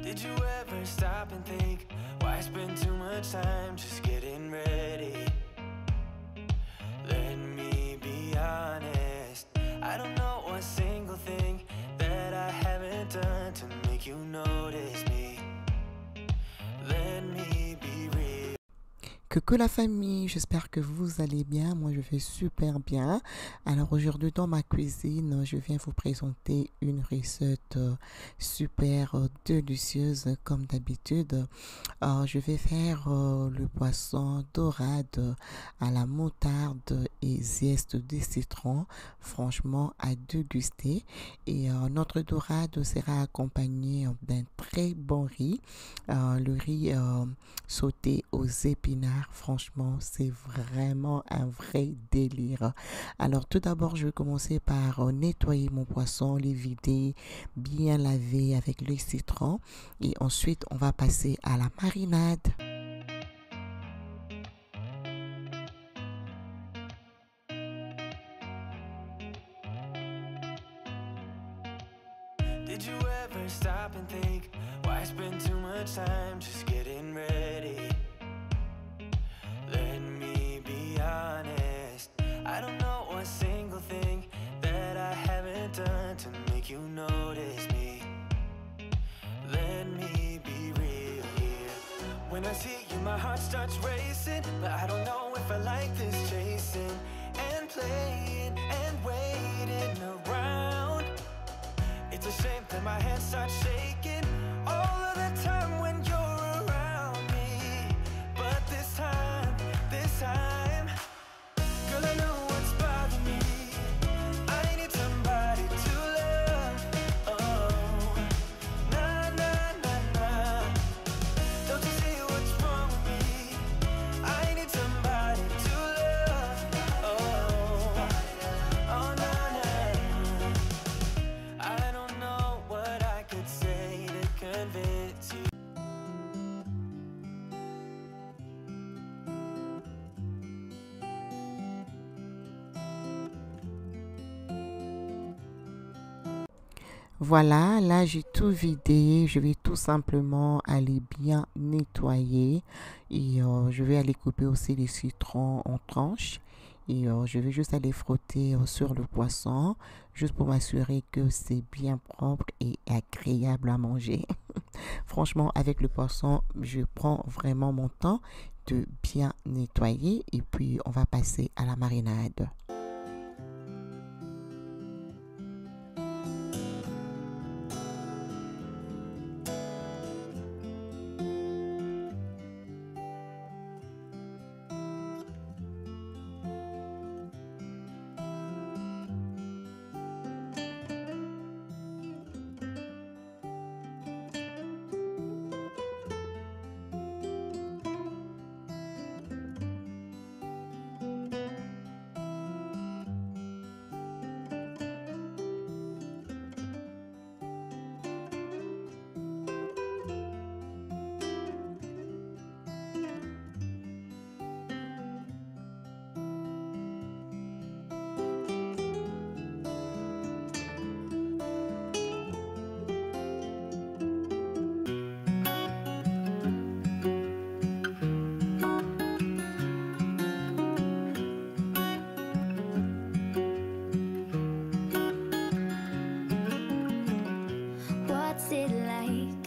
Did you ever stop and think, why spend too much time just getting ready? Let me be honest, I don't know one single thing that I haven't done to make you notice me. Let me be real. Coucou la famille, j'espère que vous allez bien. Moi je vais super bien. Alors aujourd'hui dans ma cuisine, je viens vous présenter une recette super délicieuse comme d'habitude. Je vais faire le poisson dorade à la moutarde et zeste de citron. Franchement à déguster. Et notre dorade sera accompagnée d'un très bon riz. Le riz sauté aux épinards. Franchement, c'est vraiment un vrai délire. Alors, tout d'abord, je vais commencer par nettoyer mon poisson, les vider, bien laver avec le citron. Et ensuite, on va passer à la marinade. Did you ever stop and think, why spend too much time just getting ready? Let me be honest, I don't know one single thing that I haven't done to make you notice me. Let me be real here. When I see you, my heart starts racing, but I don't know if I like this chasing and playing and waiting around. It's a shame that my hands start shaking all of the time when you're around me. But this time, girl, I know what's bothering me. I need somebody to love. Oh, nah, nah, nah, nah. Don't you see what's wrong with me? I need somebody to love. Oh, oh, nah, nah. I don't know what I could say to convince you. Voilà, là j'ai tout vidé. Je vais tout simplement aller bien nettoyer. Et je vais aller couper aussi les citrons en tranches. Et je vais juste aller frotter sur le poisson, juste pour m'assurer que c'est bien propre et agréable à manger. Franchement, avec le poisson, je prends vraiment mon temps de bien nettoyer. Et puis, on va passer à la marinade. What's it like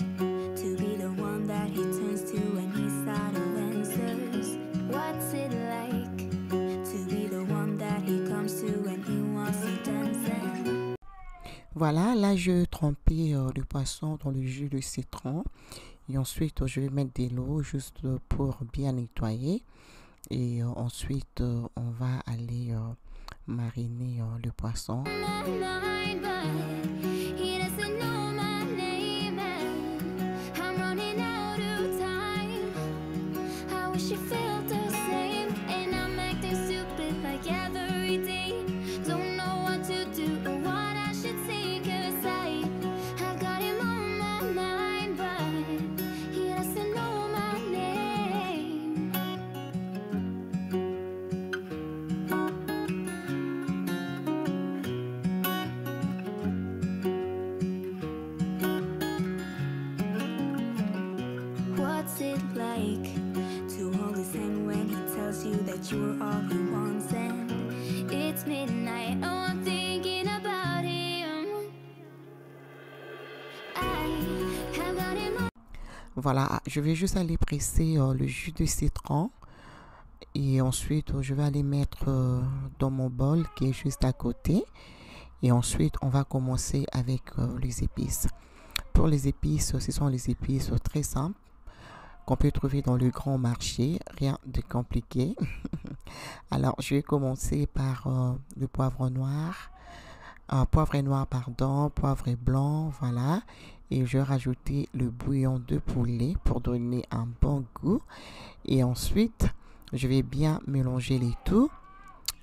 to be the one that he turns to when he's out of answers? What's it like to be the one that he comes to when he wants to dance? Voilà, là je trempais le poisson dans le jus de citron. Et ensuite, je vais mettre de l'eau juste pour bien nettoyer. Et ensuite, on va aller mariner le poisson. Voilà, je vais juste aller presser le jus de citron. Et ensuite, je vais aller mettre dans mon bol qui est juste à côté. Et ensuite, on va commencer avec les épices. Pour les épices, ce sont les épices très simples qu'on peut trouver dans le grand marché. Rien de compliqué. Alors, je vais commencer par le poivre noir. Poivre noir, pardon, poivre blanc, voilà. Et je vais rajouter le bouillon de poulet pour donner un bon goût. Et ensuite, je vais bien mélanger les tout.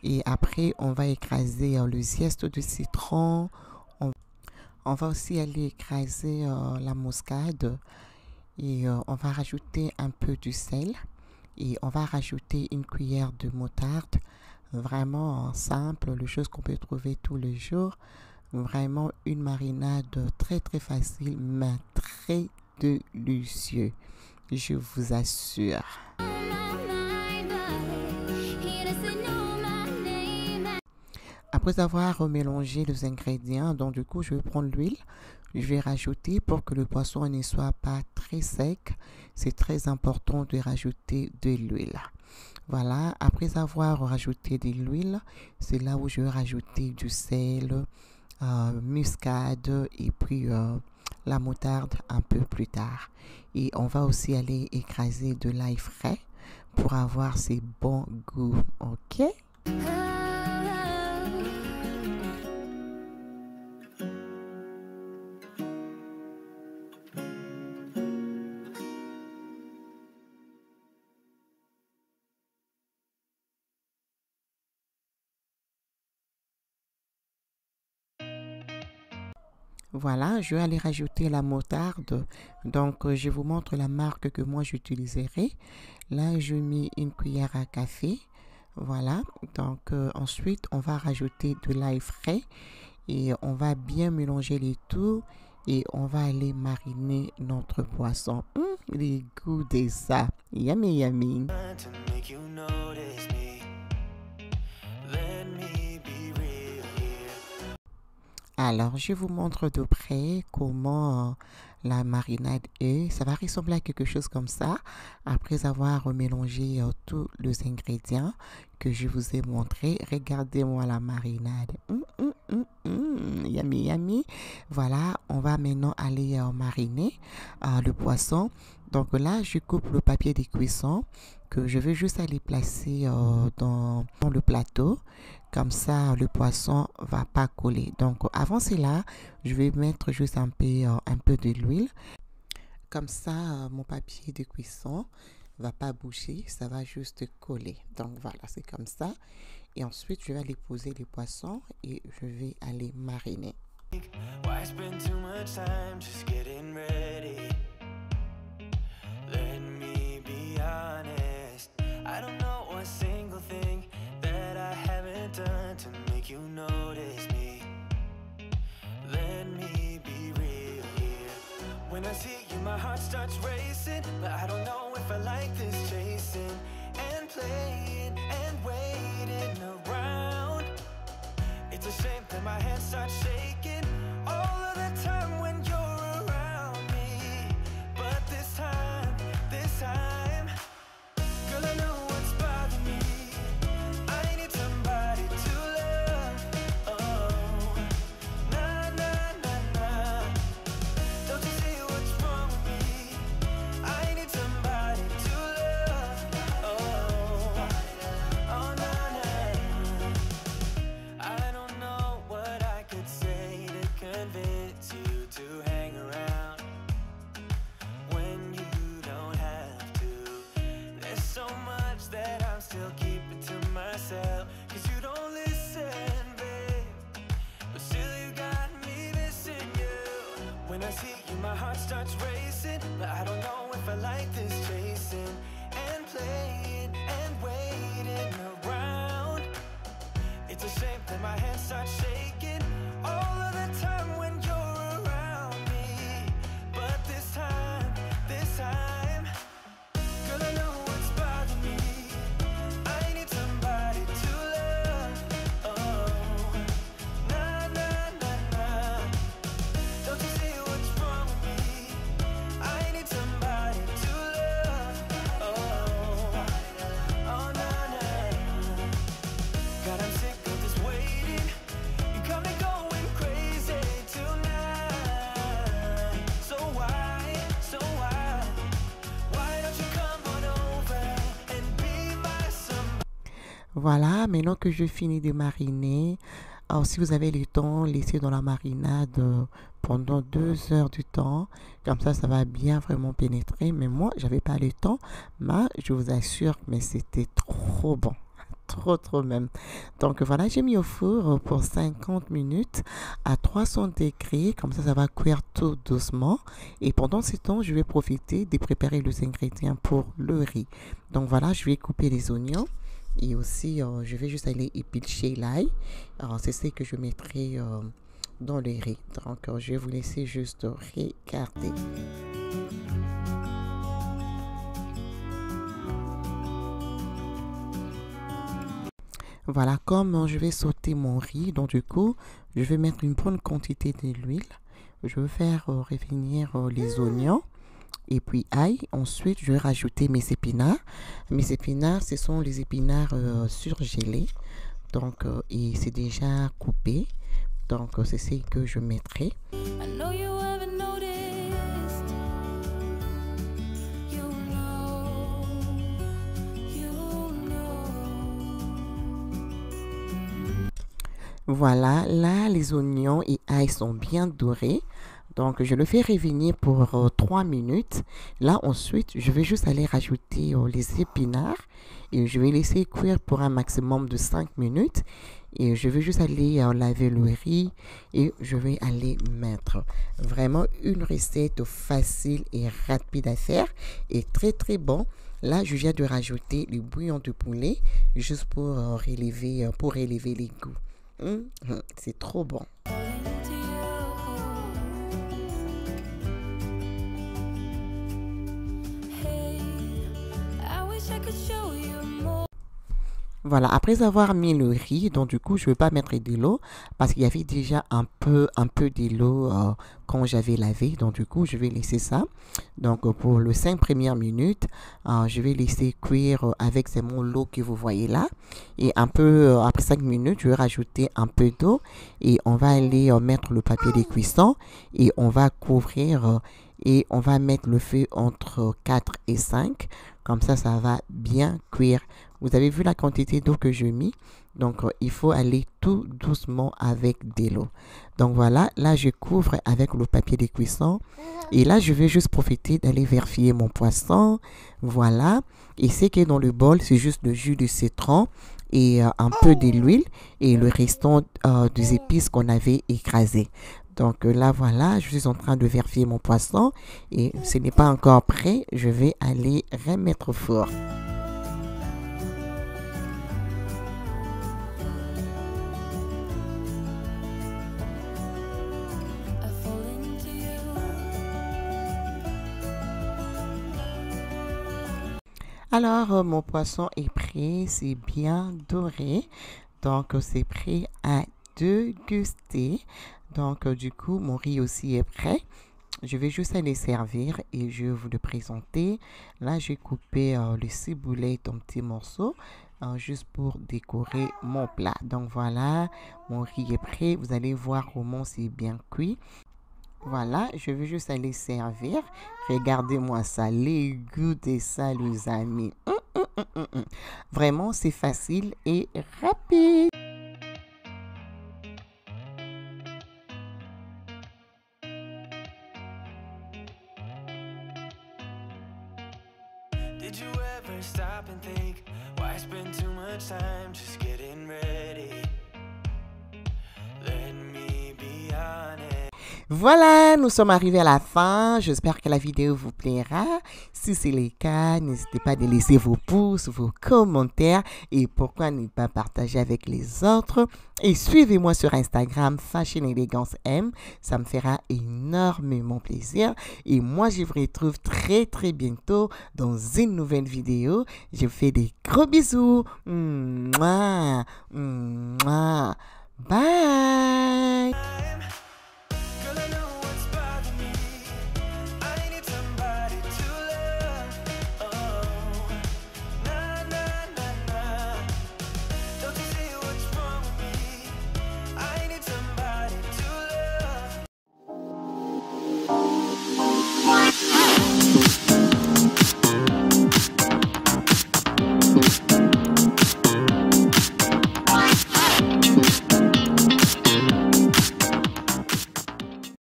Et après, on va écraser le zeste de citron. On va aussi aller écraser la muscade. Et on va rajouter un peu de sel. Et on va rajouter une cuillère de moutarde. Vraiment simple, les choses qu'on peut trouver tous les jours. Vraiment une marinade très très facile, mais très délicieuse. Je vous assure. Après avoir mélangé les ingrédients, donc du coup, je vais prendre l'huile. Je vais rajouter pour que le poisson ne soit pas très sec. C'est très important de rajouter de l'huile. Voilà, après avoir rajouté de l'huile, c'est là où je vais rajouter du sel, muscade et puis la moutarde un peu plus tard. Et on va aussi aller écraser de l'ail frais pour avoir ces bons goûts, ok? Voilà, je vais aller rajouter la moutarde. Donc, je vous montre la marque que moi j'utiliserai. Là, je mets une cuillère à café. Voilà, donc ensuite, on va rajouter de l'ail frais et on va bien mélanger les tout et on va aller mariner notre poisson. Les goûts de ça, yummy, yummy. Alors, je vous montre de près comment la marinade est. Ça va ressembler à quelque chose comme ça. Après avoir mélangé tous les ingrédients que je vous ai montré. Regardez-moi la marinade. Yummy, yummy. Voilà, on va maintenant aller mariner le poisson. Donc là, je coupe le papier de cuisson que je vais juste aller placer dans le plateau. Comme ça, le poisson va pas coller. Donc, avant cela, je vais mettre juste un peu de l'huile. Comme ça, mon papier de cuisson va pas bouger, ça va juste coller. Donc, voilà, c'est comme ça. Et ensuite, je vais aller poser les poissons et je vais aller mariner. Why spend too much time just getting ready? Let me be honest. I don't know one single thing that I haven't done to make you notice me. Let me be real here. When I see you, my heart starts racing, but I don't know if I like this chasing and playing and waiting around. It's a shame that my hands start shaking all of the time when you're around me. But this time, girl, I know what's bothering me. I need somebody to love. Oh, nah, nah, nah, nah. Don't you see what's wrong with me? I need somebody to love. Oh, oh, nah, nah. I don't know what I could say to convince you to hang around when you don't have to. There's so much that I'm still keeping to myself, 'cause you don't listen, babe. But still you got me missing you. When I see you, my heart starts racing, but I don't know if I like this chasing and playing and waiting around. It's a shame that my hands start shaking all of the time when you're around me. But this time, girl, I know what's bothering me. I need somebody to love. Oh, nah, nah, nah, nah. Don't you see what's wrong with me? I need somebody Voilà, maintenant que je finis de mariner, alors si vous avez le temps, laissez dans la marinade pendant 2 heures du temps. Comme ça va bien vraiment pénétrer. Mais moi, j'avais pas le temps. Mais je vous assure, mais c'était trop bon. Trop même. Donc voilà, j'ai mis au four pour 50 minutes à 300 degrés. Comme ça va cuire tout doucement. Et pendant ce temps, je vais profiter de préparer les ingrédients pour le riz. Donc voilà, je vais couper les oignons. Et aussi, je vais juste aller éplucher l'ail. Alors, c'est ce que je mettrai dans le riz. Donc, je vais vous laisser juste regarder. Voilà, comme je vais sauter mon riz, donc du coup, je vais mettre une bonne quantité d'huile. Je vais faire revenir les oignons. Et puis ail. Ensuite, je vais rajouter mes épinards. Mes épinards, ce sont les épinards surgelés. Donc, et c'est déjà coupé. Donc, c'est ce que je mettrai. Voilà, là, les oignons et ail sont bien dorés. Donc, je le fais revenir pour 3 minutes. Là, ensuite, je vais juste aller rajouter les épinards. Et je vais laisser cuire pour un maximum de 5 minutes. Et je vais juste aller laver le riz. Et je vais aller mettre vraiment une recette facile et rapide à faire. Et très bon. Là, je viens de rajouter le bouillon de poulet. Juste pour relever les goûts. C'est trop bon. Voilà, après avoir mis le riz, donc du coup, je ne vais pas mettre de l'eau parce qu'il y avait déjà un peu de l'eau quand j'avais lavé. Donc du coup, je vais laisser ça. Donc pour les 5 premières minutes, je vais laisser cuire avec seulement l'eau que vous voyez là. Et un peu après 5 minutes, je vais rajouter un peu d'eau et on va aller mettre le papier de cuisson et on va couvrir et on va mettre le feu entre 4 et 5. Comme ça va bien cuire. Vous avez vu la quantité d'eau que je mis. Donc, il faut aller tout doucement avec de l'eau. Donc, voilà. Là, je couvre avec le papier de cuisson. Et là, je vais juste profiter d'aller vérifier mon poisson. Voilà. Et ce qui est dans le bol, c'est juste le jus de citron et un peu de l'huile et le restant des épices qu'on avait écrasées. Donc là, voilà, je suis en train de vérifier mon poisson et ce n'est pas encore prêt. Je vais aller remettre au four. Alors, mon poisson est prêt, c'est bien doré. Donc, c'est prêt à déguster. Donc, du coup, mon riz aussi est prêt. Je vais juste aller servir et je vais vous le présenter. Là, j'ai coupé le ciboulette en petits morceaux juste pour décorer mon plat. Donc, voilà, mon riz est prêt. Vous allez voir comment c'est bien cuit. Voilà, je vais juste aller servir. Regardez-moi ça, les goûts de ça, les amis. Vraiment, c'est facile et rapide. Did you ever stop and think, why spend too much time just getting ready? Let me be honest. Voilà, nous sommes arrivés à la fin. J'espère que la vidéo vous plaira. Si c'est le cas, n'hésitez pas à laisser vos pouces, vos commentaires et pourquoi ne pas partager avec les autres. Et suivez-moi sur Instagram, Fashion Elegance M. Ça me fera énormément plaisir. Et moi, je vous retrouve très bientôt dans une nouvelle vidéo. Je vous fais des gros bisous. Mouah, mouah. Bye.